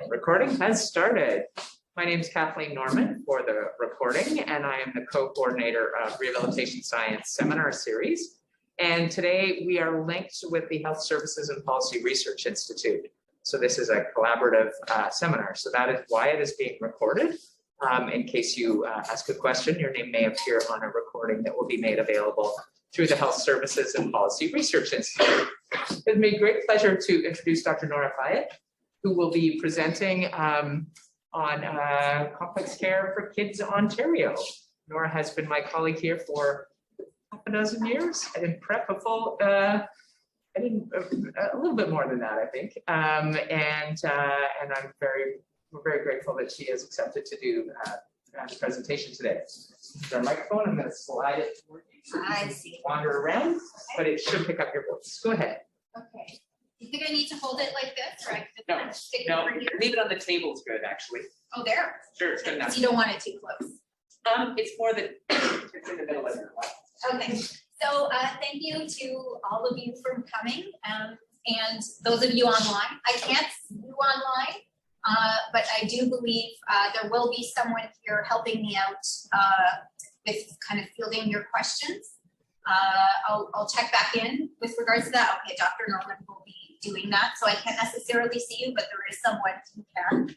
Recording has started. My name is Kathleen Norman for the recording, and I am the co-coordinator of Rehabilitation Science Seminar Series. And today we are linked with the Health Services and Policy Research Institute. So this is a collaborative seminar. So that is why it is being recorded. In case you ask a question, your name may appear on a recording that will be made available through the Health Services and Policy Research Institute. It's my great pleasure to introduce Dr. Nora Fayed, who will be presenting on complex care for kids Ontario. Nora has been my colleague here for half a dozen years. I didn't prep a full, a little bit more than that, I think. And we're very grateful that she has accepted to do the presentation today. This is our microphone. I'm going to slide it toward you so you can wander around, but it should pick up your voice. Go ahead. Okay. You think I need to hold it like this, or I can No, kind of stick it no, over here? leave it on the table is good, actually. Oh, there. Sure, it's good enough. You don't want it too close. It's more that it's in the middle of your life. Okay. So thank you to all of you for coming, and those of you online. I can't see you online, but I do believe there will be someone here helping me out with kind of fielding your questions. I'll check back in with regards to that. Okay, Dr. Norman will be doing that, so I can't necessarily see you, but there is someone who can.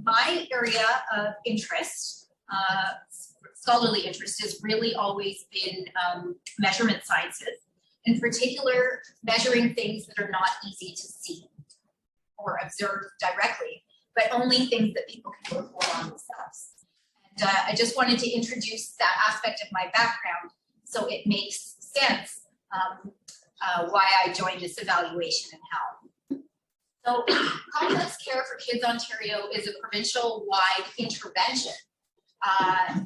My area of interest, scholarly interest, has really always been measurement sciences, in particular measuring things that are not easy to see or observe directly, but only things that people can report on themselves. And I just wanted to introduce that aspect of my background so it makes sense why I joined this evaluation and how. So Complex Care for Kids Ontario is a provincial-wide intervention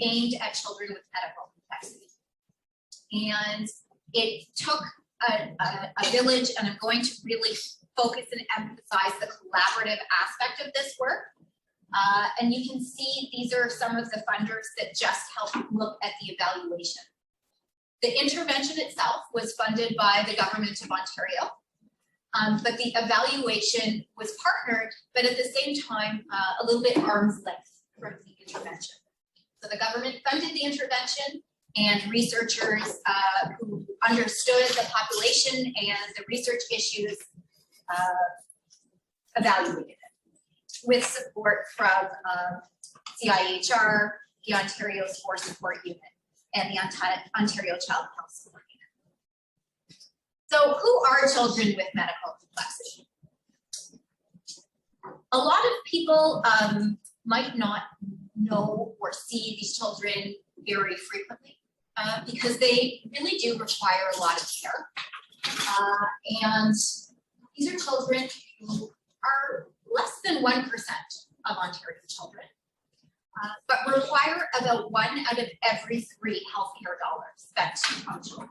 aimed at children with medical complexity. And it took a village, and I'm going to really focus and emphasize the collaborative aspect of this work. And you can see these are some of the funders that just helped look at the evaluation. The intervention itself was funded by the Government of Ontario, but the evaluation was partnered, but at the same time, a little bit arm's length from the intervention. So the government funded the intervention, and researchers who understood the population and the research issues evaluated it with support from CIHR, the Ontario Sport Support Unit, and the Ontario Child Health Support Unit. So who are children with medical complexity? A lot of people might not know or see these children very frequently because they really do require a lot of care. And these are children who are less than 1% of Ontario children, but require about 1 out of every 3 healthcare dollars spent on children.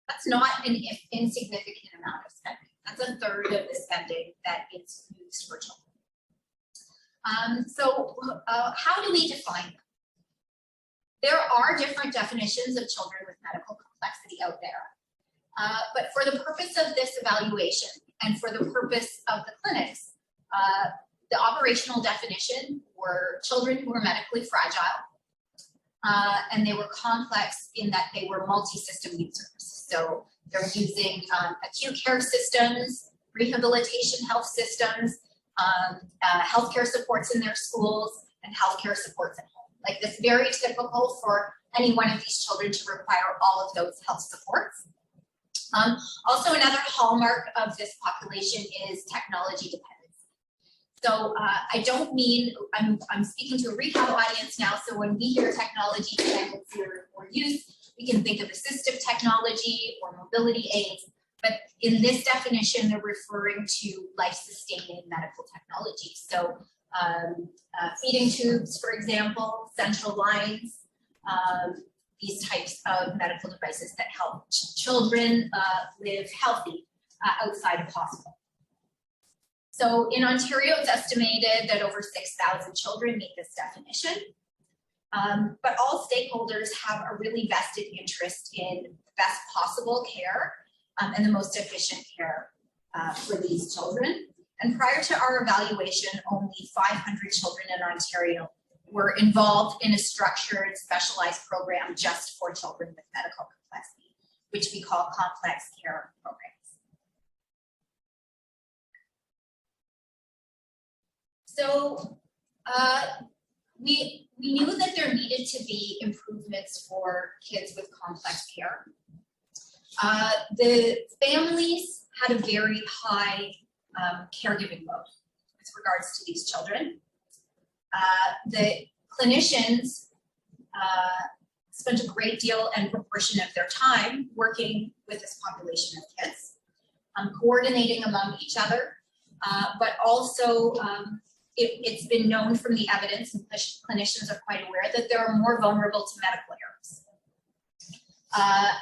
That's not an insignificant amount of spending. That's a third of the spending that is used for children. So how do we define them? There are different definitions of children with medical complexity out there. But for the purpose of this evaluation and for the purpose of the clinics, the operational definition were children who were medically fragile, and they were complex in that they were multi-system users. So they're using acute care systems, rehabilitation health systems, healthcare supports in their schools, and healthcare supports at home. Like this, very typical for any one of these children to require all of those health supports. Also, another hallmark of this population is technology dependence. So I don't mean, I'm speaking to a rehab audience now, so when we hear technology dependency or use, we can think of assistive technology or mobility aids, but in this definition, they're referring to life-sustaining medical technology. So feeding tubes, for example, central lines, these types of medical devices that help children live healthy outside of hospital. So in Ontario, it's estimated that over 6,000 children meet this definition. But all stakeholders have a really vested interest in the best possible care and the most efficient care for these children. And prior to our evaluation, only 500 children in Ontario were involved in a structured, specialized program just for children with medical complexity, which we call complex care programs. So we knew that there needed to be improvements for kids with complex care. The families had a very high caregiving load with regards to these children. The clinicians spent a great deal and proportion of their time working with this population of kids, coordinating among each other, but also it's been known from the evidence, and clinicians are quite aware, that they're more vulnerable to medical errors.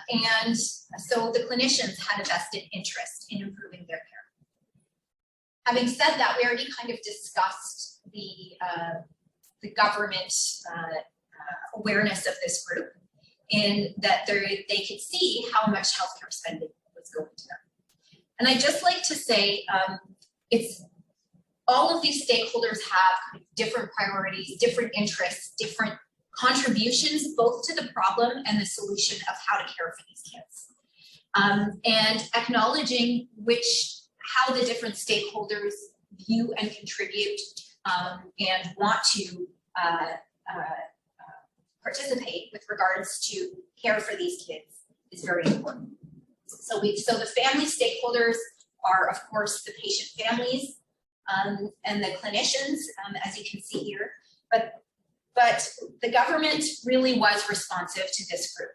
And so the clinicians had a vested interest in improving their care. Having said that, we already kind of discussed the government awareness of this group, in that they could see how much healthcare spending was going to them. And I'd just like to say, it's all of these stakeholders have kind of different priorities, different interests, different contributions, both to the problem and the solution of how to care for these kids. And acknowledging how the different stakeholders view and contribute and want to participate with regards to care for these kids is very important. So the family stakeholders are, of course, the patient families and the clinicians, as you can see here, but the government really was responsive to this group,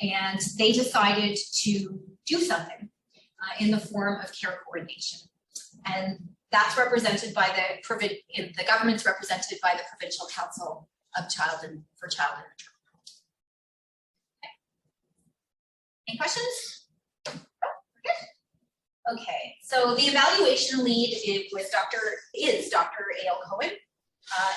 and they decided to do something in the form of care coordination, and that's represented by the government's represented by the Provincial Council of Child and Maternal. Okay. Any questions? Okay, so the evaluation lead is Dr. A.L. Cohen,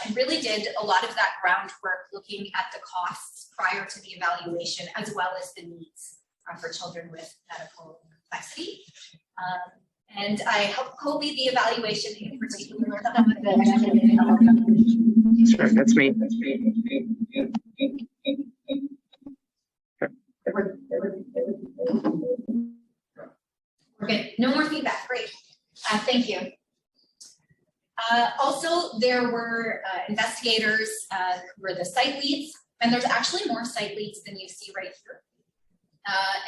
and really did a lot of that groundwork looking at the costs prior to the evaluation, as well as the needs for children with medical complexity. And I helped co-lead the evaluation in particular. Sure, that's me. Okay, no more feedback, great. Thank you. Also, there were investigators who were the site leads, and there's actually more site leads than you see right here.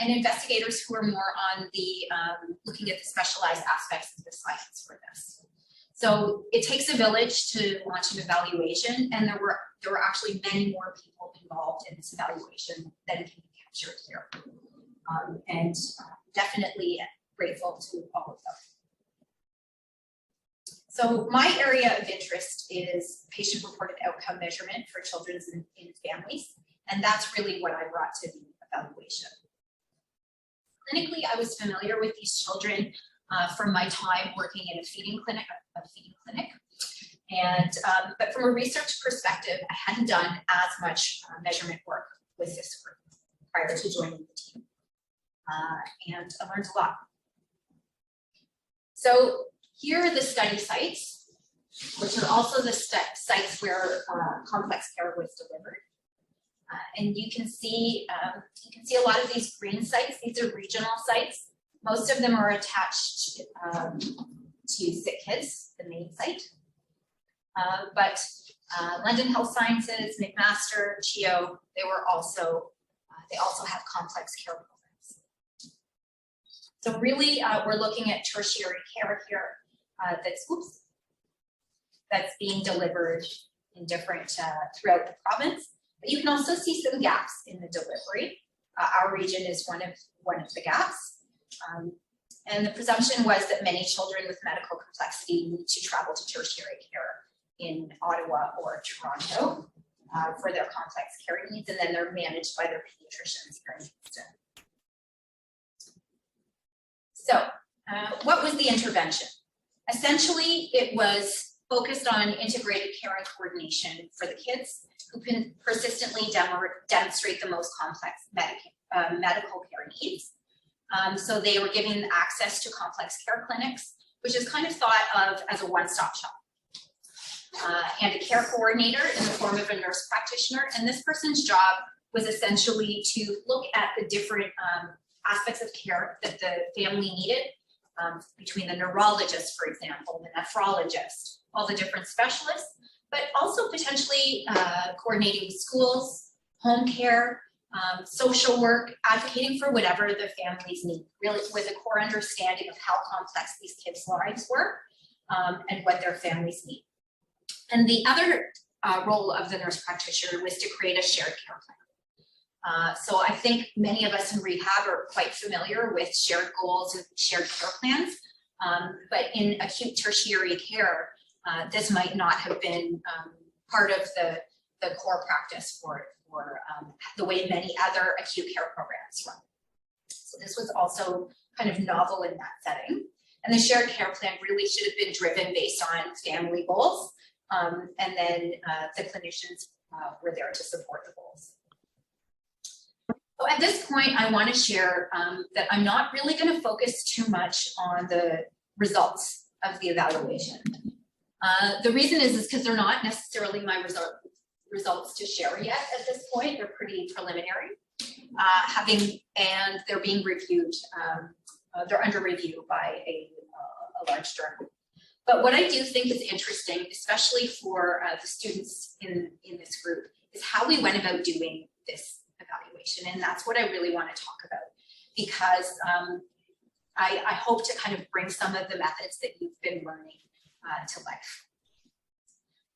And investigators who are more on the looking at the specialized aspects of the science for this. So it takes a village to launch an evaluation, and there were actually many more people involved in this evaluation than can be captured here. And definitely grateful to all of them. So my area of interest is patient-reported outcome measurement for children in families, and that's really what I brought to the evaluation. Clinically, I was familiar with these children from my time working in a feeding clinic, and but from a research perspective, I hadn't done as much measurement work with this group prior to joining the team, and I learned a lot. So here are the study sites, which are also the sites where complex care was delivered. And you can see a lot of these green sites. These are regional sites. Most of them are attached to Sick Kids, the main site. But London Health Sciences, McMaster, CHEO, they also have complex care programs. So really, we're looking at tertiary care here that's being delivered in different throughout the province. But you can also see some gaps in the delivery. Our region is one of the gaps. And the presumption was that many children with medical complexity need to travel to tertiary care in Ottawa or Toronto for their complex care needs, and then they're managed by their pediatricians here in Kingston. So what was the intervention? Essentially, it was focused on integrated care and coordination for the kids who can persistently demonstrate the most complex medical care needs. So they were given access to complex care clinics, which is kind of thought of as a one-stop shop. And a care coordinator in the form of a nurse practitioner. And this person's job was essentially to look at the different aspects of care that the family needed, between the neurologist, for example, the nephrologist, all the different specialists, but also potentially coordinating with schools, home care, social work, advocating for whatever the families need, really with a core understanding of how complex these kids' lives were and what their families need. And the other role of the nurse practitioner was to create a shared care plan. So I think many of us in rehab are quite familiar with shared goals and shared care plans, but in acute tertiary care, this might not have been part of the core practice for the way many other acute care programs run. So this was also kind of novel in that setting. And the shared care plan really should have been driven based on family goals. And then the clinicians were there to support the goals. So at this point, I want to share that I'm not really going to focus too much on the results of the evaluation. The reason is because they're not necessarily my results to share yet at this point. They're pretty preliminary, and they're being reviewed. They're under review by a large journal. But what I do think is interesting, especially for the students in this group, is how we went about doing this evaluation. And that's what I really want to talk about, because I hope to kind of bring some of the methods that you've been learning to life.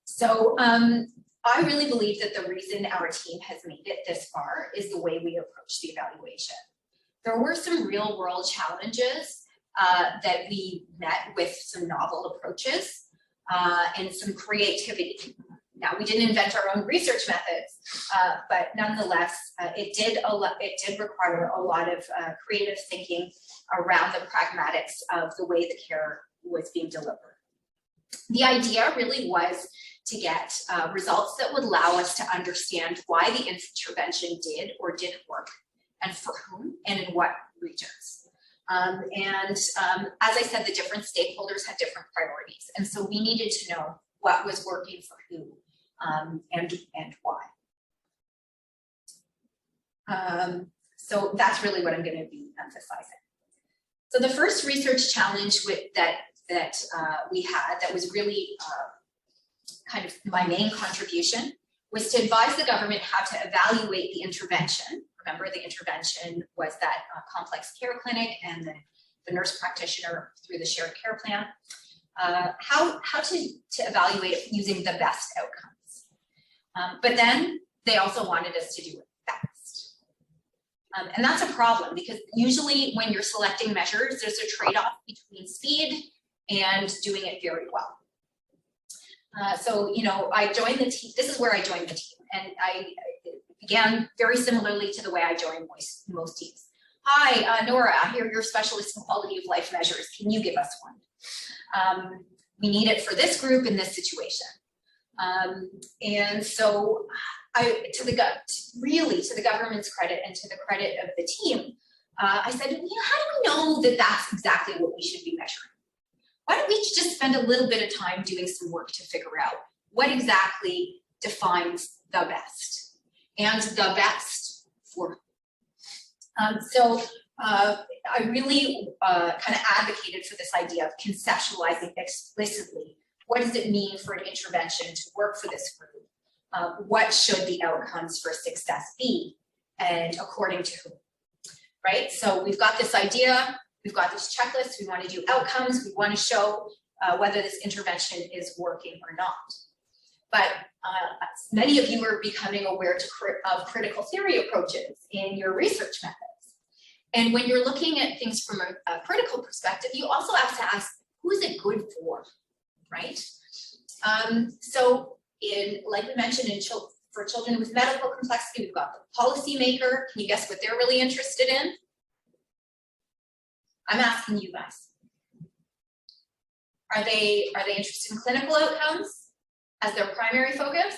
So I really believe that the reason our team has made it this far is the way we approach the evaluation. There were some real world challenges that we met with some novel approaches and some creativity. Now, we didn't invent our own research methods, but nonetheless, it did require a lot of creative thinking around the pragmatics of the way the care was being delivered. The idea really was to get results that would allow us to understand why the intervention did or didn't work, and for whom, and in what regions. As I said, the different stakeholders had different priorities. And so we needed to know what was working for who and why. So that's really what I'm going to be emphasizing. So the first research challenge that we had that was really kind of my main contribution was to advise the government how to evaluate the intervention. Remember, the intervention was that complex care clinic and the nurse practitioner through the shared care plan. How to evaluate it using the best outcomes. But then they also wanted us to do it fast. And that's a problem, because usually when you're selecting measures, there's a trade-off between speed and doing it very well. So, you know, I joined the team. This is where I joined the team. And I began very similarly to the way I join most teams. Hi, Nora, you're your specialist in quality of life measures. Can you give us one? We need it for this group in this situation. And so really to the government's credit and to the credit of the team, I said, you know, how do we know that that's exactly what we should be measuring? Why don't we just spend a little bit of time doing some work to figure out what exactly defines the best, and the best for who? I really kind of advocated for this idea of conceptualizing explicitly what does it mean for an intervention to work for this group? What should the outcomes for success be, and according to whom? Right? So we've got this idea. We've got this checklist. We want to do outcomes. We want to show whether this intervention is working or not. But many of you are becoming aware of critical theory approaches in your research methods. And when you're looking at things from a critical perspective, you also have to ask, who is it good for, right? Like we mentioned, for children with medical complexity, we've got the policymaker. Can you guess what they're really interested in? I'm asking you guys. Are they interested in clinical outcomes as their primary focus?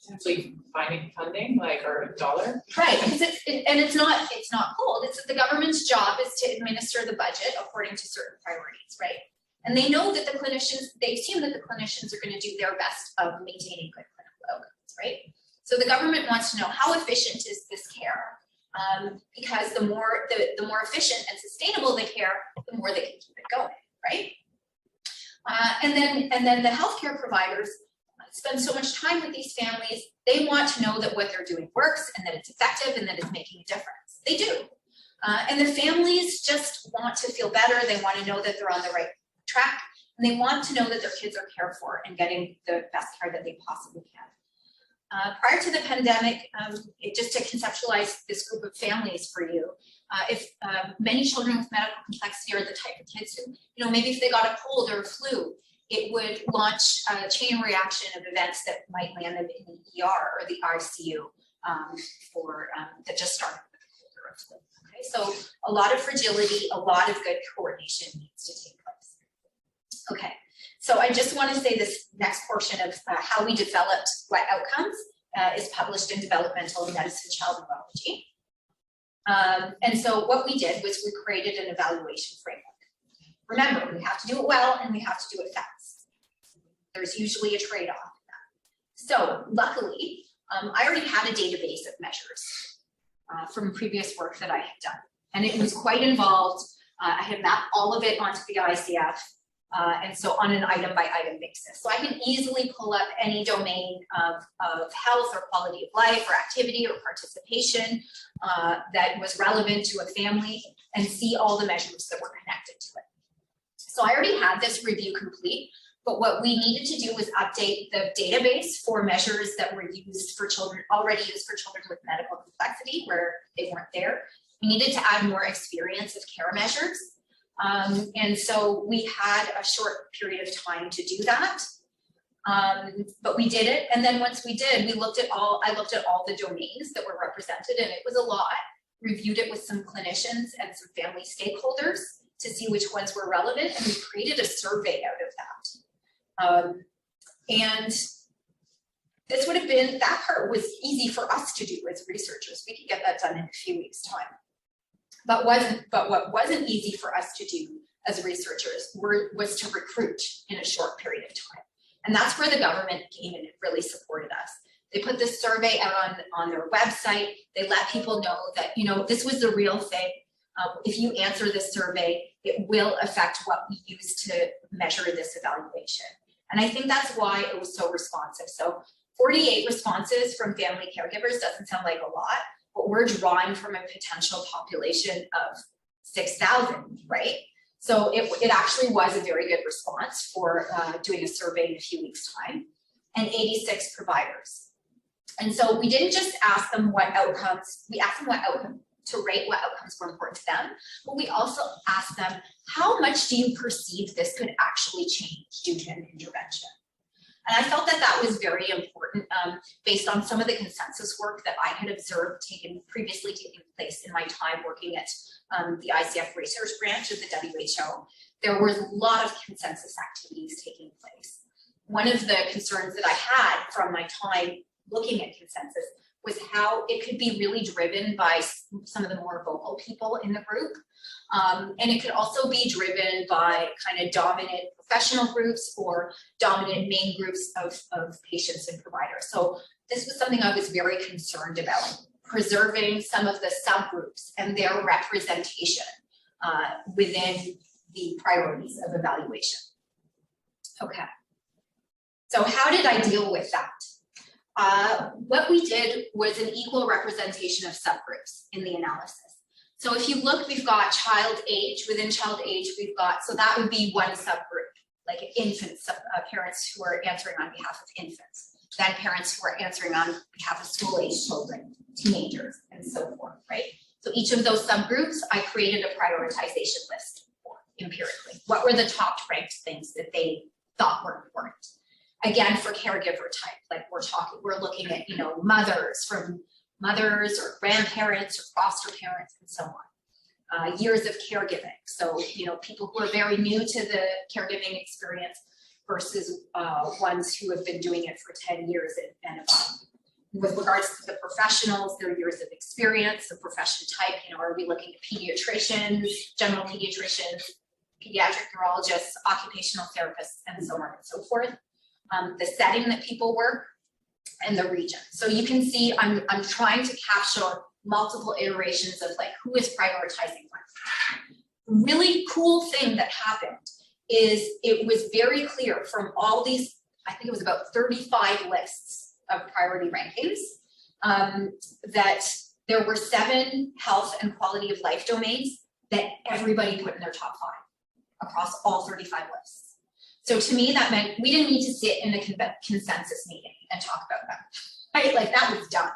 potentially finding funding, like, or dollar? Right, because it's not cold. It's that the government's job is to administer the budget according to certain priorities, right? And they know that they assume that the clinicians are going to do their best of maintaining good clinical outcomes, right? So the government wants to know how efficient is this care, because the more efficient and sustainable the care, the more they can keep it going, right? And then the healthcare providers spend so much time with these families. They want to know that what they're doing works and that it's effective and that it's making a difference. They do. And the families just want to feel better. They want to know that they're on the right track, and they want to know that their kids are cared for and getting the best care that they possibly can. Prior to the pandemic, just to conceptualize this group of families for you, if many children with medical complexity are the type of kids who, maybe if they got a cold or a flu, it would launch a chain reaction of events that might land them in the ER or the ICU that just started with a cold or a flu. Okay, so a lot of fragility, a lot of good coordination needs to take place. Okay, so I just want to say this next portion of how we developed what outcomes is published in Developmental Medicine Child Neurology. And so what we did was we created an evaluation framework. Remember, we have to do it well and we have to do it fast. There's usually a trade-off in that. So luckily, I already had a database of measures from previous work that I had done. And it was quite involved. I had mapped all of it onto the ICF. And so on an item by item basis. So I can easily pull up any domain of health or quality of life or activity or participation that was relevant to a family and see all the measures that were connected to it. So I already had this review complete, but what we needed to do was update the database for measures that were used for children, already used for children with medical complexity where they weren't there. We needed to add more experience of care measures. And so we had a short period of time to do that, but we did it. And then once we did, I looked at all the domains that were represented, and it was a lot. Reviewed it with some clinicians and some family stakeholders to see which ones were relevant, and we created a survey out of that. And this would have been, that part was easy for us to do as researchers. We could get that done in a few weeks' time. But what wasn't easy for us to do as researchers was to recruit in a short period of time. And that's where the government came in and really supported us. They put this survey out on their website. They let people know that, this was the real thing. If you answer this survey, it will affect what we use to measure this evaluation. And I think that's why it was so responsive. So 48 responses from family caregivers doesn't sound like a lot, but we're drawing from a potential population of 6,000, right? So it actually was a very good response for doing a survey in a few weeks' time, and 86 providers. And so we didn't just ask them what outcomes, we asked them to rate what outcomes were important to them, but we also asked them, how much do you perceive this could actually change due to an intervention? And I felt that that was very important based on some of the consensus work that I had observed previously taking place in my time working at the ICF research branch of the WHO. There was a lot of consensus activities taking place. One of the concerns that I had from my time looking at consensus was how it could be really driven by some of the more vocal people in the group. And it could also be driven by kind of dominant professional groups or dominant main groups of patients and providers. So this was something I was very concerned about, preserving some of the subgroups and their representation within the priorities of evaluation. Okay, so how did I deal with that? What we did was an equal representation of subgroups in the analysis. So if you look, we've got child age, within child age, we've got, so that would be one subgroup, like infants, parents who are answering on behalf of infants, then parents who are answering on behalf of school-age children, teenagers, and so forth, right? So each of those subgroups, I created a prioritization list for empirically. What were the top ranked things that they thought were important? Again, for caregiver type, like we're looking at, mothers or grandparents or foster parents and so on. Years of caregiving. So, people who are very new to the caregiving experience versus ones who have been doing it for 10 years and above. with regards to the professionals, their years of experience, the profession type, are we looking at pediatricians, general pediatricians, pediatric neurologists, occupational therapists, and so on and so forth. The setting that people work, and the region. So you can see I'm trying to capture multiple iterations of like who is prioritizing what. Really cool thing that happened is it was very clear from all these, I think it was about 35 lists of priority rankings, that there were 7 health and quality of life domains that everybody put in their top 5 across all 35 lists. So to me, that meant we didn't need to sit in a consensus meeting and talk about them, right? Like that was done.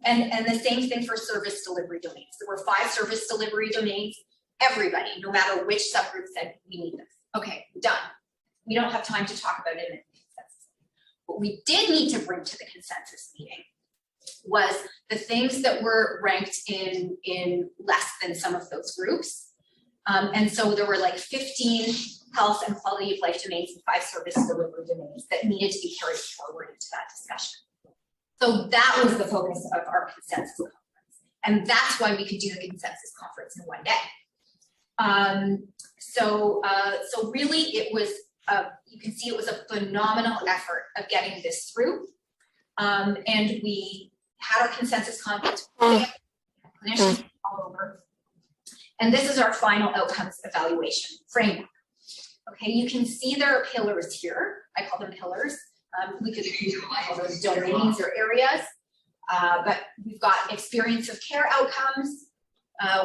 And the same thing for service delivery domains. There were 5 service delivery domains. Everybody, no matter which subgroup, said we need this. Okay, done. We don't have time to talk about it in a consensus. What we did need to bring to the consensus meeting was the things that were ranked in less than some of those groups. And so there were like 15 health and quality of life domains and 5 service delivery domains that needed to be carried forward into that discussion. So that was the focus of our consensus conference. And that's why we could do the consensus conference in one day. So really it was, you can see it was a phenomenal effort of getting this through. And we had our consensus conference, clinicians all over. And this is our final outcomes evaluation framework. Okay, you can see there are pillars here. I call them pillars. We could call them domains or areas, but we've got experience of care outcomes,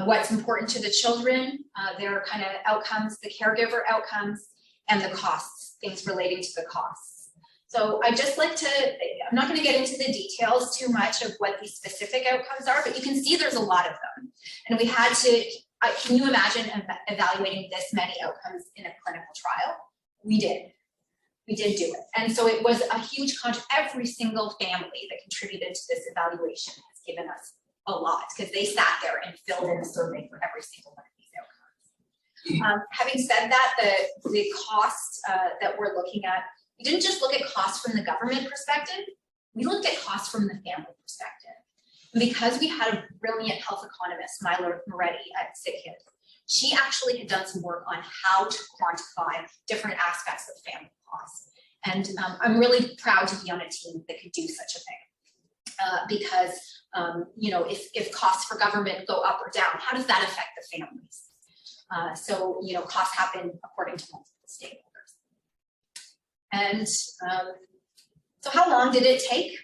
what's important to the children, their kind of outcomes, the caregiver outcomes, and the costs, things relating to the costs. So I just like to, I'm not going to get into the details too much of what these specific outcomes are, but you can see there's a lot of them. And we had to, can you imagine evaluating this many outcomes in a clinical trial? We did. We did do it. And so it was a huge every single family that contributed to this evaluation has given us a lot because they sat there and filled in a survey for every single one of these outcomes. Having said that, the cost that we're looking at, we didn't just look at costs from the government perspective, we looked at costs from the family perspective. And because we had a brilliant health economist, Myla Moretti at CCKO, she actually had done some work on how to quantify different aspects of family costs. And I'm really proud to be on a team that could do such a thing. Because, if costs for government go up or down, how does that affect the families? So, costs happen according to multiple stakeholders. And so how long did it take?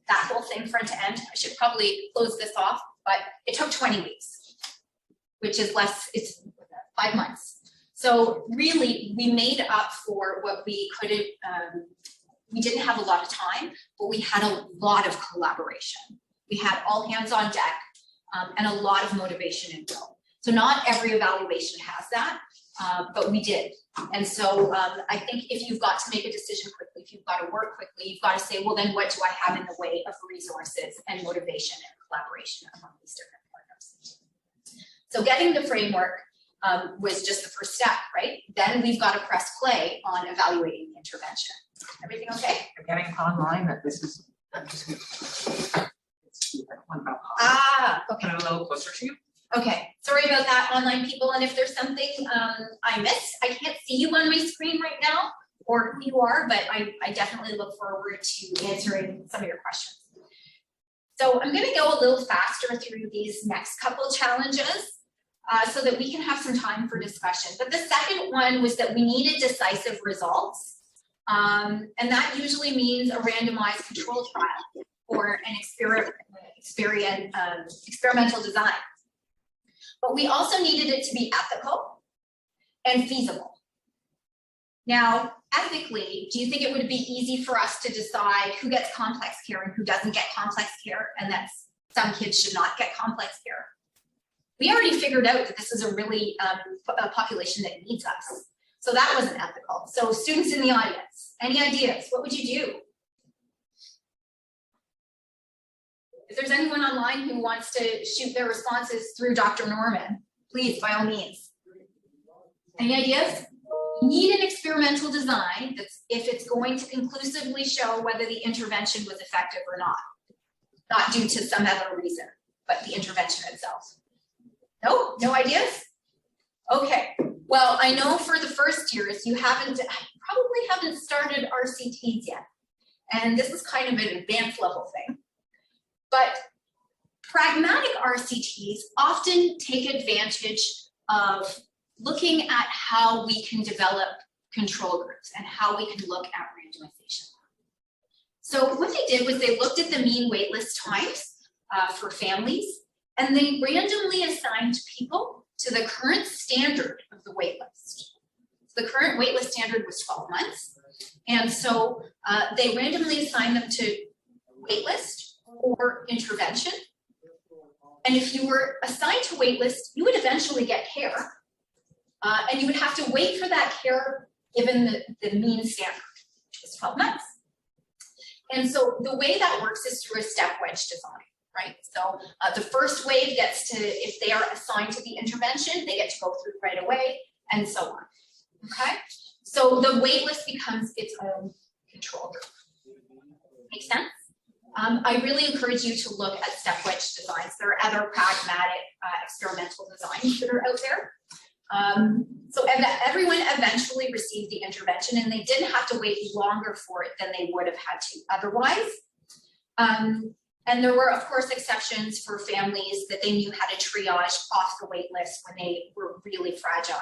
That whole thing front to end? I should probably close this off, but it took 20 weeks, which is less, it's 5 months. So really, we made up for what we couldn't, we didn't have a lot of time, but we had a lot of collaboration. We had all hands on deck and a lot of motivation and will. So not every evaluation has that, but we did. And so I think if you've got to make a decision quickly, if you've got to work quickly, you've got to say, well, then what do I have in the way of resources and motivation and collaboration among these different partners? So getting the framework was just the first step, right? Then we've got to press play on evaluating the intervention. Everything okay? I'm getting online that this is, I'm just going to, one about okay. Put it a little closer to you. Okay, sorry about that, online people. And if there's something I missed, I can't see you on my screen right now or who you are, but I definitely look forward to answering some of your questions. So I'm going to go a little faster through these next couple challenges so that we can have some time for discussion. But the second one was that we needed decisive results. And that usually means a randomized control trial or an experimental design. But we also needed it to be ethical and feasible. Now, ethically, do you think it would be easy for us to decide who gets complex care and who doesn't get complex care, and that some kids should not get complex care? We already figured out that this is a really a population that needs us. So that wasn't ethical. So students in the audience, any ideas? What would you do? If there's anyone online who wants to shoot their responses through Dr. Norman, please, by all means. Any ideas? You need an experimental design that's if it's going to conclusively show whether the intervention was effective or not due to some other reason, but the intervention itself. No ideas? Okay, well, I know for the first years you probably haven't started RCTs yet. And this is kind of an advanced level thing. But pragmatic RCTs often take advantage of looking at how we can develop control groups and how we can look at randomization. So what they did was they looked at the mean waitlist times for families, and they randomly assigned people to the current standard of the waitlist. The current waitlist standard was 12 months. And so they randomly assigned them to waitlist or intervention. And if you were assigned to waitlist, you would eventually get care. And you would have to wait for that care given the mean standard, which is 12 months. And so the way that works is through a step wedge design, right? So the first wave gets to, if they are assigned to the intervention, they get to go through right away, and so on, okay? So the waitlist becomes its own control group. Make sense? I really encourage you to look at step wedge designs. There are other pragmatic experimental designs that are out there. So everyone eventually received the intervention, and they didn't have to wait longer for it than they would have had to otherwise. And there were, of course, exceptions for families that they knew how to triage off the wait list when they were really fragile.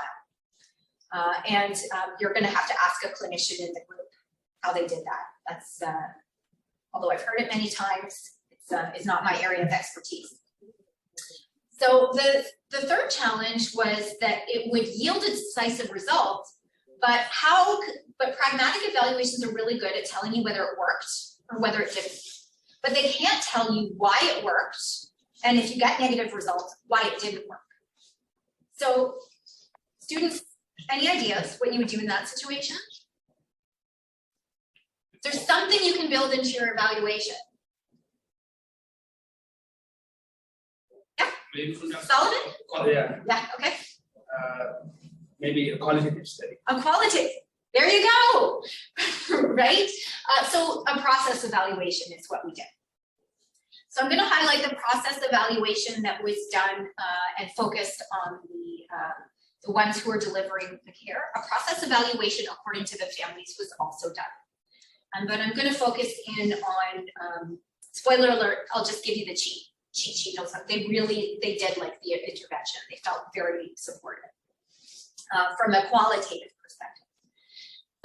You're going to have to ask a clinician in the group how they did that. That's, although I've heard it many times, it's not my area of expertise. So the third challenge was that it would yield a decisive result, but pragmatic evaluations are really good at telling you whether it worked or whether it didn't. But they can't tell you why it worked, and if you got negative results, why it didn't work. So students, any ideas what you would do in that situation? There's something you can build into your evaluation. Maybe Solomon? Yeah. Yeah, okay. Maybe a qualitative study. A qualitative. There you go. Right? So a process evaluation is what we did. So I'm going to highlight the process evaluation that was done and focused on the ones who are delivering the care. A process evaluation according to the families was also done. But I'm going to focus in on, spoiler alert, I'll just give you the cheat sheet notes. They did like the intervention. They felt very supportive from a qualitative perspective.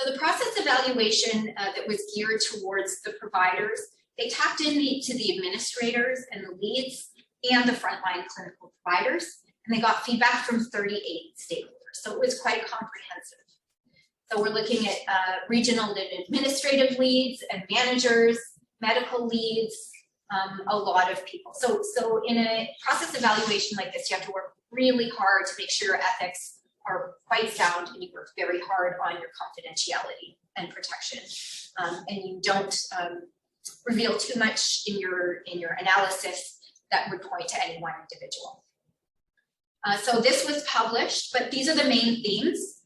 So the process evaluation that was geared towards the providers, they tapped into the administrators and the leads and the frontline clinical providers, and they got feedback from 38 stakeholders. So it was quite comprehensive. So we're looking at regional and administrative leads and managers, medical leads, a lot of people. So in a process evaluation like this, you have to work really hard to make sure your ethics are quite sound, and you work very hard on your confidentiality and protection, and you don't reveal too much in your analysis that would point to any one individual. So this was published, but these are the main themes.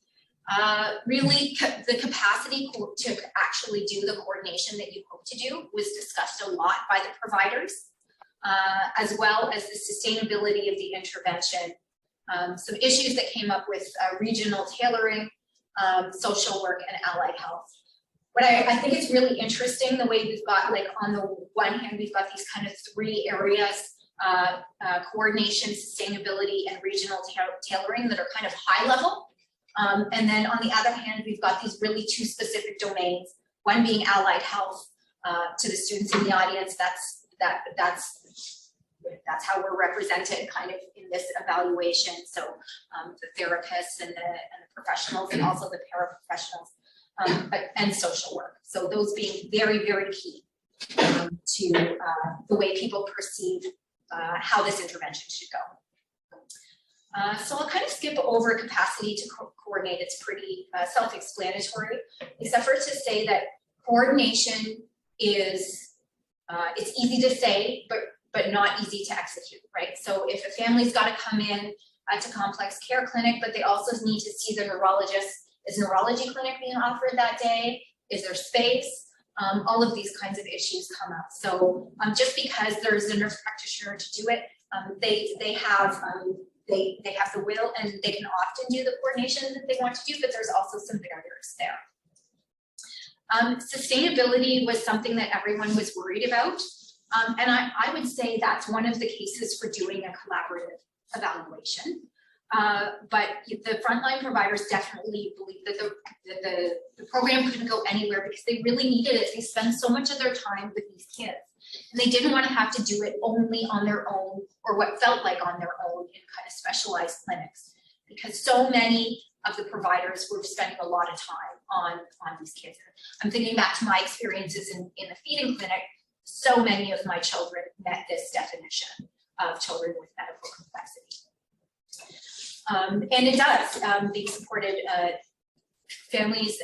Really, the capacity to actually do the coordination that you hope to do was discussed a lot by the providers, as well as the sustainability of the intervention. Some issues that came up with regional tailoring, social work, and allied health. What I think is really interesting, the way we've got, like, on the one hand, we've got these kind of three areas, coordination, sustainability, and regional tailoring that are kind of high level. And then on the other hand, we've got these really two specific domains, one being allied health. To the students in the audience, that's how we're represented kind of in this evaluation. So the therapists and the professionals, and also the paraprofessionals, and social work. So those being very, very key to the way people perceive how this intervention should go. So I'll kind of skip over capacity to coordinate. It's pretty self-explanatory, except for to say that coordination is, it's easy to say, but not easy to execute, right? So if a family's got to come in to complex care clinic, but they also need to see the neurologist, Is neurology clinic being offered that day? Is there space? All of these kinds of issues come up. So just because there's a nurse practitioner to do it, they have the will and they can often do the coordination that they want to do, but there's also some barriers there. Sustainability was something that everyone was worried about. And I would say that's one of the cases for doing a collaborative evaluation. But the frontline providers definitely believe that the program couldn't go anywhere because they really needed it. They spend so much of their time with these kids. And they didn't want to have to do it only on their own or what felt like on their own in kind of specialized clinics, because so many of the providers were spending a lot of time on these kids. I'm thinking back to my experiences in the feeding clinic. So many of my children met this definition of children with medical complexity. And it does, being supported, families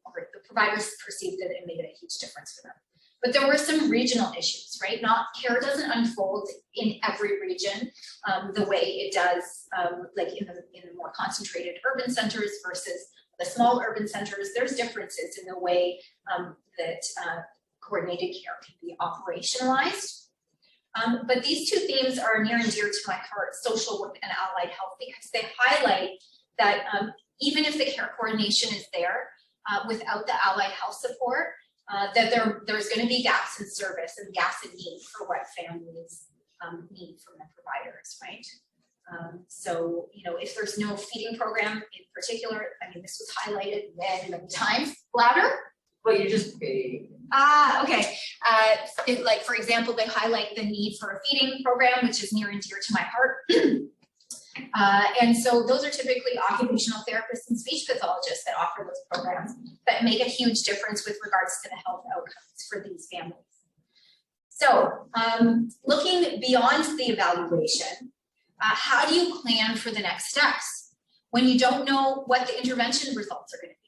or the providers perceived it and made it a huge difference for them. But there were some regional issues, right? Care doesn't unfold in every region the way it does like in the more concentrated urban centers versus the small urban centers. There's differences in the way that coordinated care can be operationalized. But these two themes are near and dear to my heart, social work and allied health, because they highlight that even if the care coordination is there, without the allied health support, that there's going to be gaps in service and gaps in need for what families need from the providers, right? So, if there's no feeding program in particular, I mean, this was highlighted many times. Louder? Well, you just paid. Okay. Like, for example, they highlight the need for a feeding program, which is near and dear to my heart. And so those are typically occupational therapists and speech pathologists that offer those programs that make a huge difference with regards to the health outcomes for these families. So looking beyond the evaluation, how do you plan for the next steps when you don't know what the intervention results are going to be?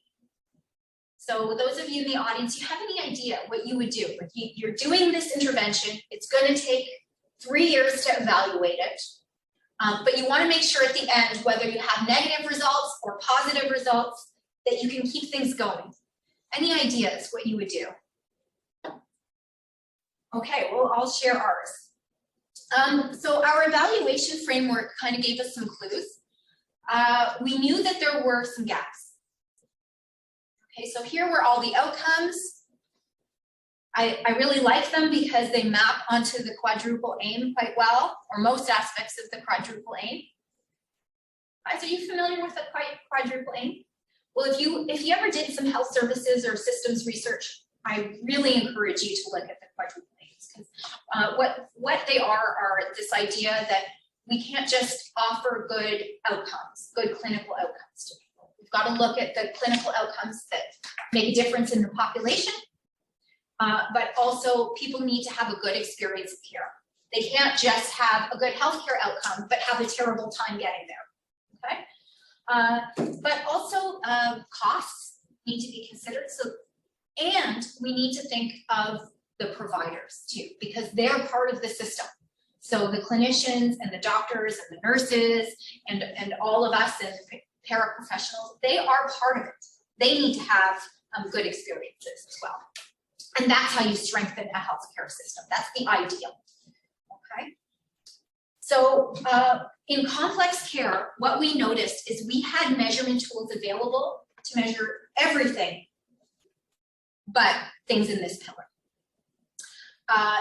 So those of you in the audience, you have any idea what you would do? If you're doing this intervention, it's going to take 3 years to evaluate it. But you want to make sure at the end, whether you have negative results or positive results, that you can keep things going. Any ideas what you would do? Okay, well, I'll share ours. So our evaluation framework kind of gave us some clues. We knew that there were some gaps. Okay, so here were all the outcomes. I really like them because they map onto the quadruple aim quite well, or most aspects of the quadruple aim. Guys, are you familiar with the quadruple aim? Well, if you ever did some health services or systems research, I really encourage you to look at the quadruple aims, because what they are this idea that we can't just offer good outcomes, good clinical outcomes to people. We've got to look at the clinical outcomes that make a difference in the population. But also people need to have a good experience of care. They can't just have a good healthcare outcome, but have a terrible time getting there, okay? But also costs need to be considered. And we need to think of the providers too, because they're part of the system. So the clinicians and the doctors and the nurses and all of us and paraprofessionals, they are part of it. They need to have good experiences as well. And that's how you strengthen a healthcare system. That's the ideal, okay? So in complex care, what we noticed is we had measurement tools available to measure everything but things in this pillar.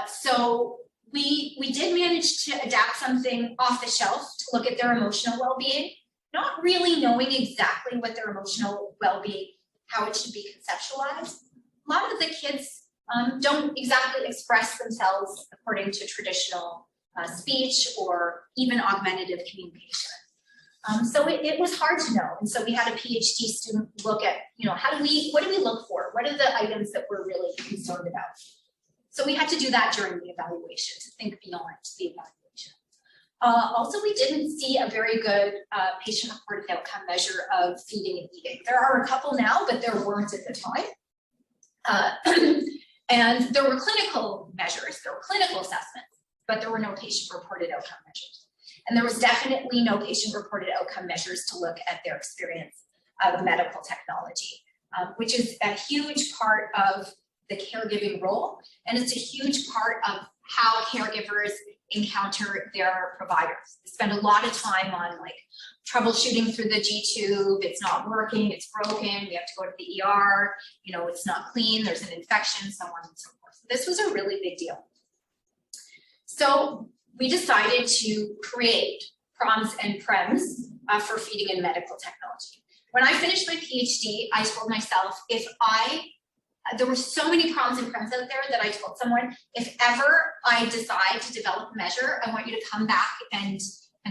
So we did manage to adapt something off the shelf to look at their emotional well-being, not really knowing exactly what their emotional well-being, how it should be conceptualized. A lot of the kids don't exactly express themselves according to traditional speech or even augmentative communication. So it was hard to know. And so we had a PhD student look at, what do we look for? What are the items that we're really concerned about? So we had to do that during the evaluation, to think beyond the evaluation. Also, we didn't see a very good patient-reported outcome measure of feeding and eating. There are a couple now, but there weren't at the time. And there were clinical measures, there were clinical assessments, but there were no patient-reported outcome measures. And there was definitely no patient-reported outcome measures to look at their experience of medical technology, which is a huge part of the caregiving role, and it's a huge part of how caregivers encounter their providers. They spend a lot of time on like troubleshooting through the G-tube, it's not working, it's broken, we have to go to the ER, you know, it's not clean, there's an infection, so on and so forth. So this was a really big deal. So we decided to create PROMs and PREMs for feeding in medical technology. When I finished my PhD, I told myself, there were so many PROMs and PREMs out there that I told someone, if ever I decide to develop a measure, I want you to come back and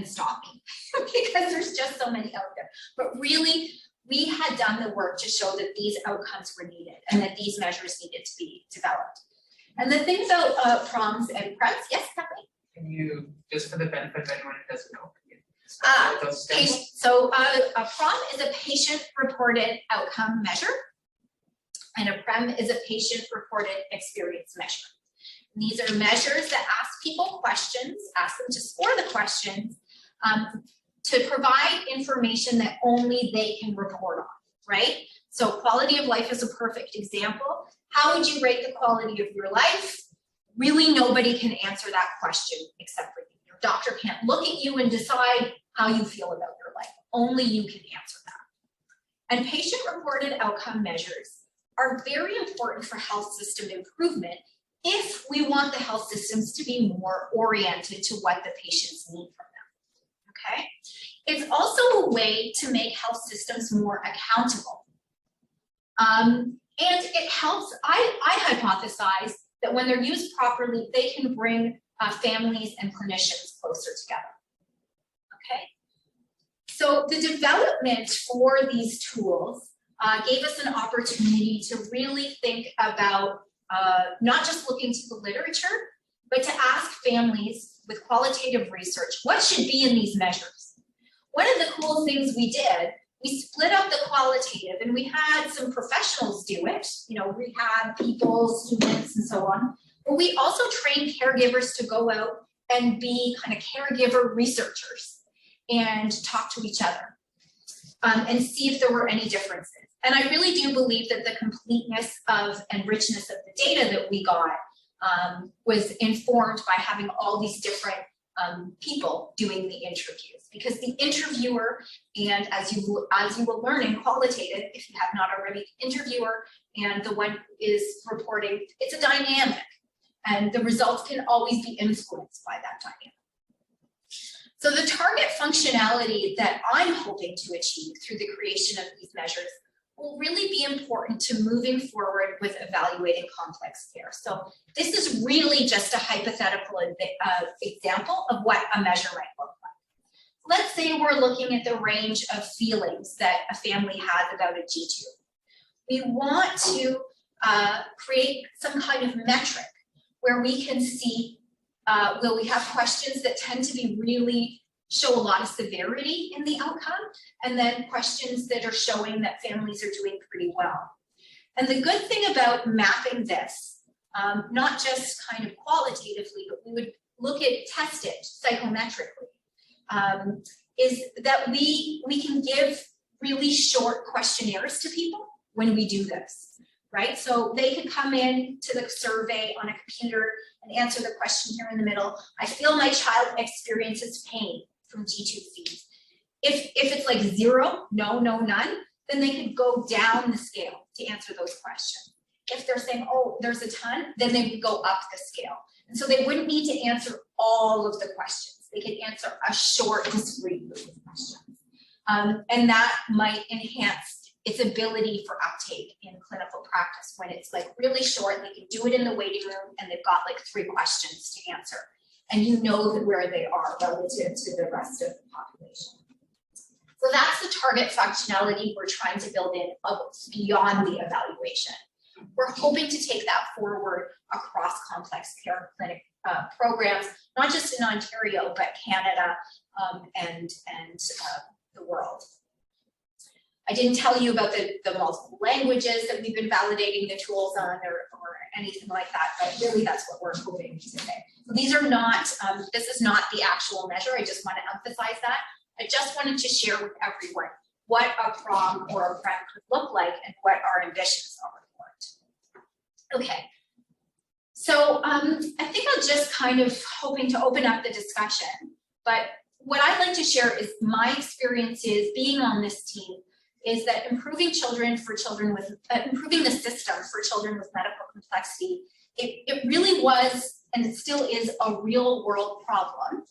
stop me because there's just so many out there. But really, we had done the work to show that these outcomes were needed and that these measures needed to be developed. And the thing about PROMs and PREMs, yes, Kathleen? Can you, just for the benefit of anyone who doesn't know, can you those Okay, steps? so a PROM is a patient-reported outcome measure, and a PREM is a patient-reported experience measure. And these are measures that ask people questions, ask them to score the questions, to provide information that only they can report on, right? So quality of life is a perfect example. How would you rate the quality of your life? Really, nobody can answer that question except for you. Your doctor can't look at you and decide how you feel about your life. Only you can answer that. And patient-reported outcome measures are very important for health system improvement if we want the health systems to be more oriented to what the patients need from them, okay? It's also a way to make health systems more accountable. And it helps, I hypothesize that when they're used properly, they can bring families and clinicians closer together, okay? So the development for these tools gave us an opportunity to really think about not just looking to the literature, but to ask families with qualitative research, what should be in these measures? One of the cool things we did, we split up the qualitative and we had some professionals do it, you know, rehab people, students, and so on. But we also trained caregivers to go out and be kind of caregiver researchers and talk to each other and see if there were any differences. And I really do believe that the completeness of and richness of the data that we got was informed by having all these different people doing the interviews, because the interviewer, and as you will learn in qualitative, if you have not already, the interviewer and the one who is reporting, it's a dynamic, and the results can always be influenced by that dynamic. So the target functionality that I'm hoping to achieve through the creation of these measures will really be important to moving forward with evaluating complex care. So this is really just a hypothetical example of what a measure might look like. Let's say we're looking at the range of feelings that a family has about a G-tube. We want to create some kind of metric where we can see, will we have questions that tend to be really show a lot of severity in the outcome, and then questions that are showing that families are doing pretty well. And the good thing about mapping this, not just kind of qualitatively, but we would look at test it psychometrically, is that we can give really short questionnaires to people when we do this, right? So they can come in to the survey on a computer and answer the question here in the middle. I feel my child experiences pain from G-tube feeds. If it's like 0, no, none, then they could go down the scale to answer those questions. If they're saying, oh, there's a ton, then they would go up the scale. And so they wouldn't need to answer all of the questions. They could answer a short, discrete group of questions. And that might enhance its ability for uptake in clinical practice. When it's like really short, they can do it in the waiting room and they've got like 3 questions to answer. And you know that where they are relative to the rest of the population. So that's the target functionality we're trying to build in beyond the evaluation. We're hoping to take that forward across complex care clinic programs, not just in Ontario, but Canada and the world. I didn't tell you about the multiple languages that we've been validating the tools on or anything like that, but really that's what we're hoping to say. So these are not, this is not the actual measure. I just want to emphasize that. I just wanted to share with everyone what a PROM or a PREM could look like and what our ambitions are for it. Okay, so I think I'm just kind of hoping to open up the discussion, but what I'd like to share is my experiences being on this team is that improving the system for children with medical complexity, it really was, and it still is, a real world problem.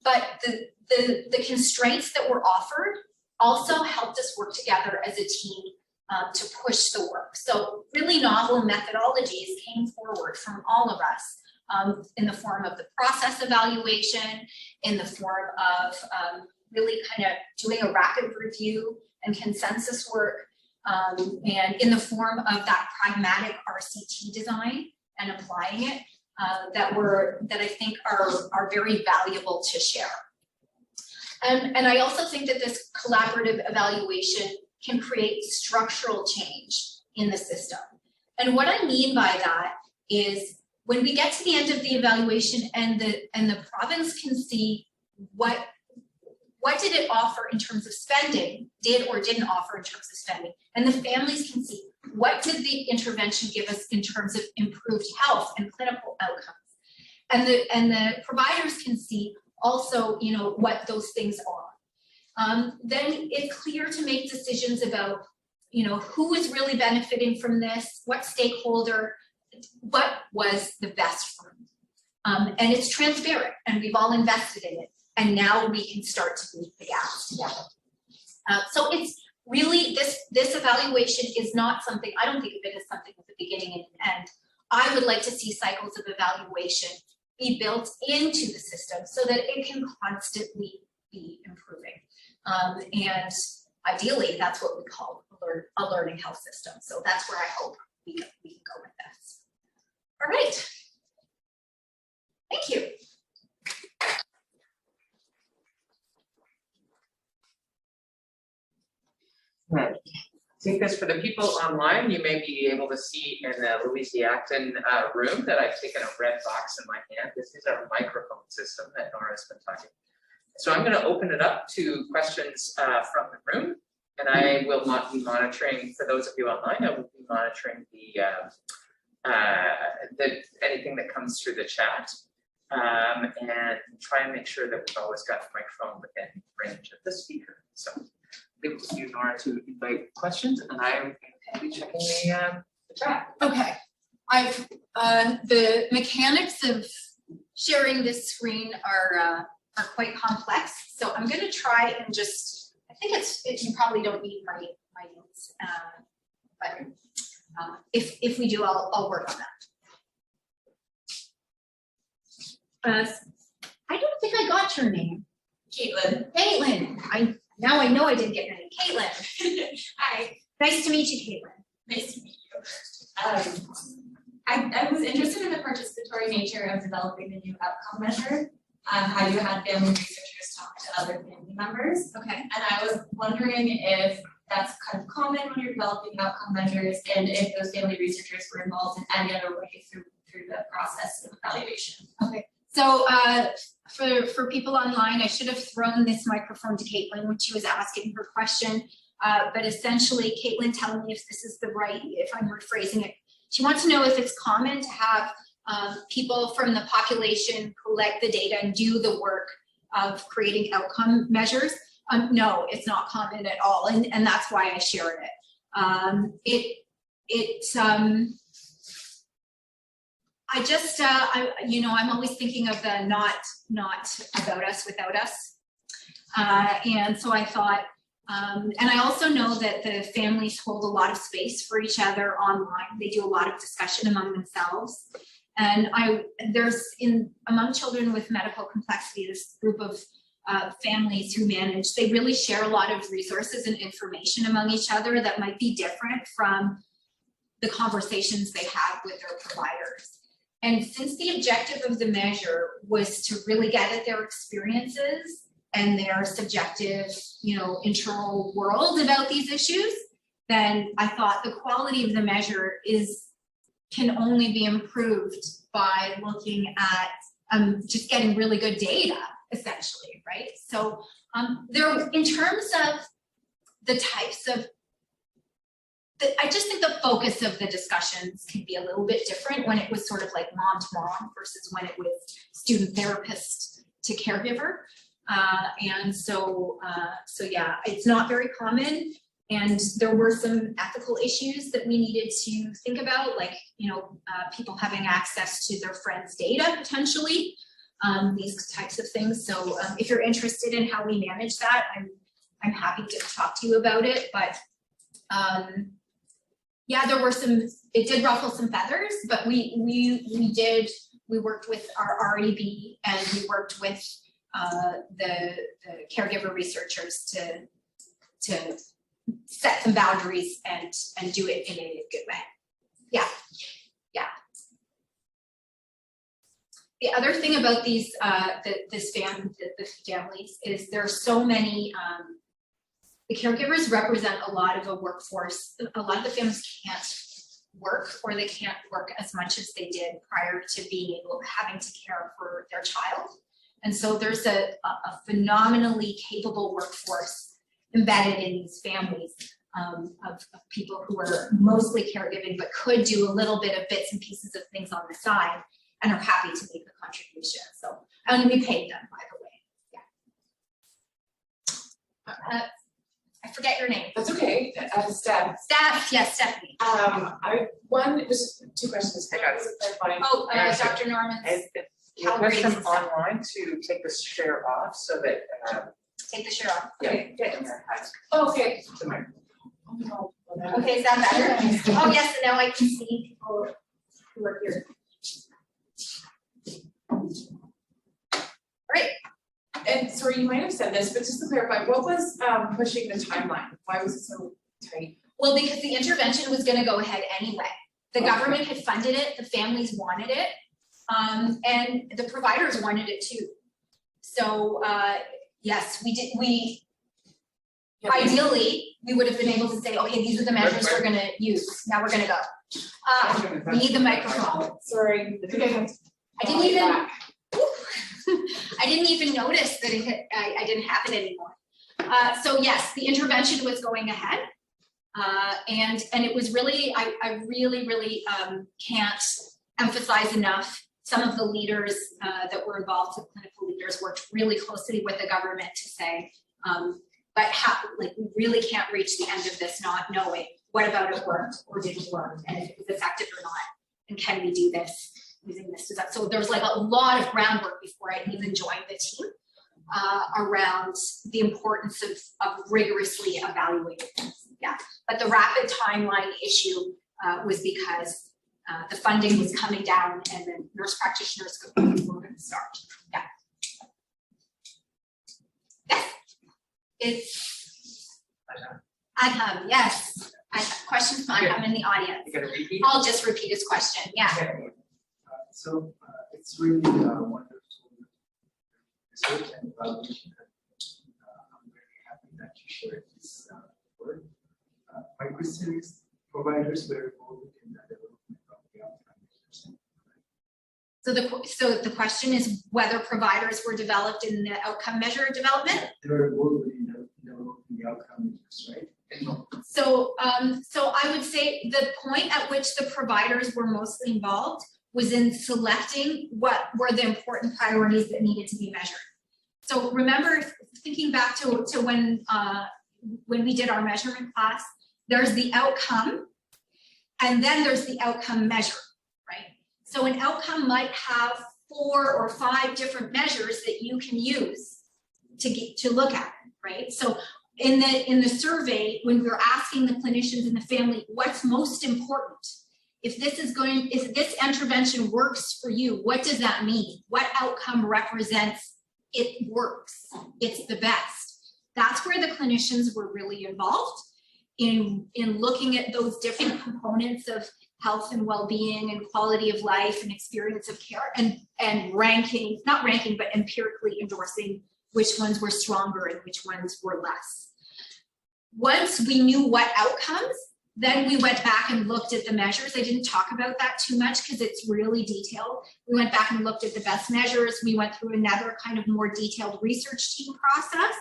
But the constraints that were offered also helped us work together as a team to push the work. So really novel methodologies came forward from all of us in the form of the process evaluation, in the form of really kind of doing a rapid review and consensus work, and in the form of that pragmatic RCT design and applying it, that I think are very valuable to share. And I also think that this collaborative evaluation can create structural change in the system. And what I mean by that is when we get to the end of the evaluation and the province can see what did it offer in terms of spending, did or didn't offer in terms of spending, and the families can see what did the intervention give us in terms of improved health and clinical outcomes, and the providers can see also, you know, what those things are. Then it's clear to make decisions about, you know, who is really benefiting from this, what stakeholder, what was the best for them. And it's transparent, and we've all invested in it. And now we can start to meet the gaps together. So it's really, this evaluation is not something, I don't think of it as something with a beginning and an end. I would like to see cycles of evaluation be built into the system so that it can constantly be improving. And ideally, that's what we call a learning health system. So that's where I hope we can go with this. All right. Thank you. I think this for the people online, you may be able to see in the Louise Acton room that I've taken a red box in my hand. This is our microphone system that Nora's been talking. So I'm going to open it up to questions from the room, and I will not be monitoring, for those of you online, I will be monitoring anything that comes through the chat, and try and make sure that we've always got the microphone within range of the speaker. So leave it with you, Nora, to invite questions, and I'm going to be checking the chat. Okay, the mechanics of sharing this screen are quite complex, so I'm going to try and just, I think you probably don't need my notes, but if we do, I'll work on that. I don't think I got your name. Caitlin. Caitlin. Now I know I didn't get your name. Caitlin. Hi. Nice to meet you, Caitlin. Nice to meet you. I was interested in the participatory nature of developing the new outcome measure, how you had family researchers talk to other family members. Okay. And I was wondering if that's kind of common when you're developing outcome measures, and if those family researchers were involved in any other way through the process of evaluation. Okay. So for people online, I should have thrown this microphone to Caitlin when she was asking her question. But essentially, Caitlin, tell me if this is if I'm rephrasing it. She wants to know if it's common to have people from the population collect the data and do the work of creating outcome measures. No, it's not common at all, and that's why I shared it. I'm always thinking of the not about us, without us. And so I thought, and I also know that the families hold a lot of space for each other online. They do a lot of discussion among themselves. And among children with medical complexity, this group of families who manage, they really share a lot of resources and information among each other that might be different from the conversations they have with their providers. And since the objective of the measure was to really get at their experiences and their subjective, internal world about these issues, then I thought the quality of the measure can only be improved by looking at just getting really good data, essentially, right? So in terms of the types of, I just think the focus of the discussions can be a little bit different when it was sort of like mom to mom versus when it was student therapist to caregiver. And so yeah, it's not very common. And there were some ethical issues that we needed to think about, like, you know, people having access to their friends' data potentially, these types of things. So if you're interested in how we manage that, I'm happy to talk to you about it. But yeah, there were some, it did ruffle some feathers, but we worked with our REB and we worked with the caregiver researchers to set some boundaries and do it in a good way. Yeah, yeah. The other thing about these the families is there are so many. The caregivers represent a lot of a workforce. A lot of the families can't work, or they can't work as much as they did prior to having to care for their child. And so there's a phenomenally capable workforce embedded in these families of people who are mostly caregiving, but could do a little bit of bits and pieces of things on the side and are happy to make the contribution. So, and we paid them, by the way. Yeah. I forget your name. That's okay. Steph. Steph, yes, Stephanie. Just two questions. I got it. Oh, Dr. Norman. Request from online to take the share off so that. Take the share off. Yeah. Okay, good. Oh, okay. Okay, is that better? Oh, yes, and now I can see people who are here. Great. And sorry, you might have said this, but just to clarify, what was pushing the timeline? Why was it so tight? Well, because the intervention was going to go ahead anyway. The government had funded it, the families wanted it, and the providers wanted it too. So yes, ideally, we would have been able to say, okay, these are the measures we're going to use. Now we're going to go. We need the microphone. Sorry. I didn't even notice that I didn't have it anymore. So yes, the intervention was going ahead. And it was really, I really can't emphasize enough. Some of the leaders that were involved, the clinical leaders, worked really closely with the government to say, but we really can't reach the end of this not knowing what about it worked or didn't work, and if it was effective or not, and can we do this using this? So there was like a lot of groundwork before I even joined the team around the importance of rigorously evaluating things. Yeah, but the rapid timeline issue was because the funding was coming down and the nurse practitioners were going to start. Yeah. Yes. It's Adham, yes. Questions from Adham in the audience. You gonna repeat? I'll just repeat his question. Yeah. So it's really wonderful research and evaluation. I'm very happy that you shared this work. My question is, providers were involved in the development of the outcome measures. So the question is whether providers were developed in the outcome measure development? They were involved in developing the outcome measures, right? So I would say the point at which the providers were mostly involved was in selecting what were the important priorities that needed to be measured. So remember, thinking back to when we did our measurement class, there's the outcome, and then there's the outcome measure, right? So an outcome might have 4 or 5 different measures that you can use to look at it, right? So in the survey, when we were asking the clinicians and the family, what's most important? If this intervention works for you, what does that mean? What outcome represents it works? It's the best. That's where the clinicians were really involved in looking at those different components of health and well-being and quality of life and experience of care and ranking, not ranking, but empirically endorsing which ones were stronger and which ones were less. Once we knew what outcomes, then we went back and looked at the measures. I didn't talk about that too much because it's really detailed. We went back and looked at the best measures. We went through another kind of more detailed research team process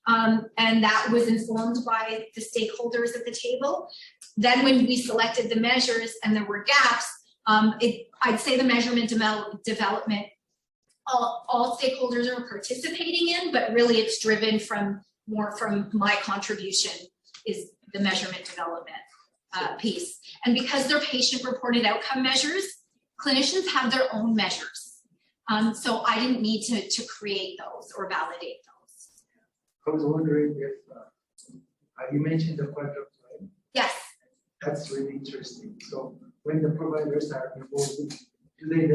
And that was informed by the stakeholders at the table. Then when we selected the measures and there were gaps, I'd say the measurement development, all stakeholders are participating in, but really it's driven more from my contribution is the measurement development piece. And because they're patient-reported outcome measures, clinicians have their own measures. So I didn't need to create those or validate those. I was wondering if, you mentioned the quadruples, right? Yes. That's really interesting. So when the providers are involved, do they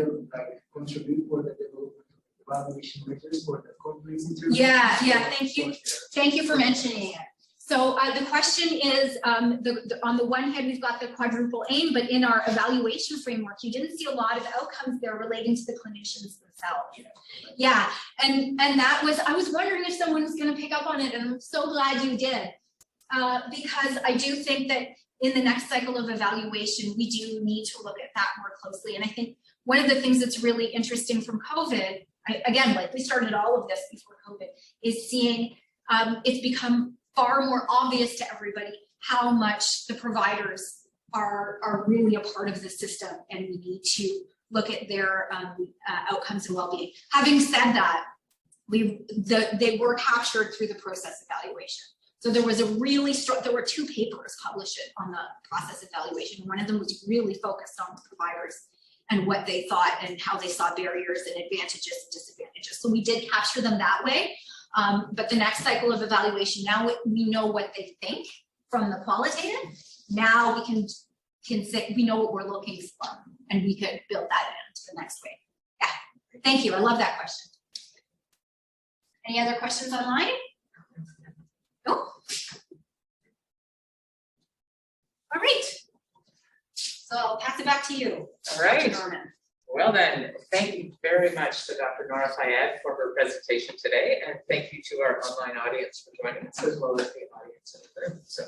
contribute for the development of evaluation measures for the comprehensive? Yeah, thank you. Thank you for mentioning it. So the question is, on the one hand, we've got the quadruple aim, but in our evaluation framework, you didn't see a lot of outcomes there relating to the clinicians themselves. Yeah, and that was, I was wondering if someone was going to pick up on it, and I'm so glad you did, because I do think that in the next cycle of evaluation, we do need to look at that more closely. And I think one of the things that's really interesting from COVID, again, like we started all of this before COVID, is seeing it's become far more obvious to everybody how much the providers are really a part of the system, and we need to look at their outcomes and well-being. Having said that, they were captured through the process evaluation. So there was a really strong, there were 2 papers published on the process evaluation. One of them was really focused on providers and what they thought and how they saw barriers and advantages and disadvantages. So we did capture them that way. But the next cycle of evaluation, now we know what they think from the qualitative. Now we can say, we know what we're looking for, and we could build that into the next way. Yeah, thank you. I love that question. Any other questions online? No? All right. So I'll pass it back to you. All right. Dr. Norman. Well then, thank you very much to Dr. Nora Fayed for her presentation today, and thank you to our online audience for joining us, as well as the audience in the room. So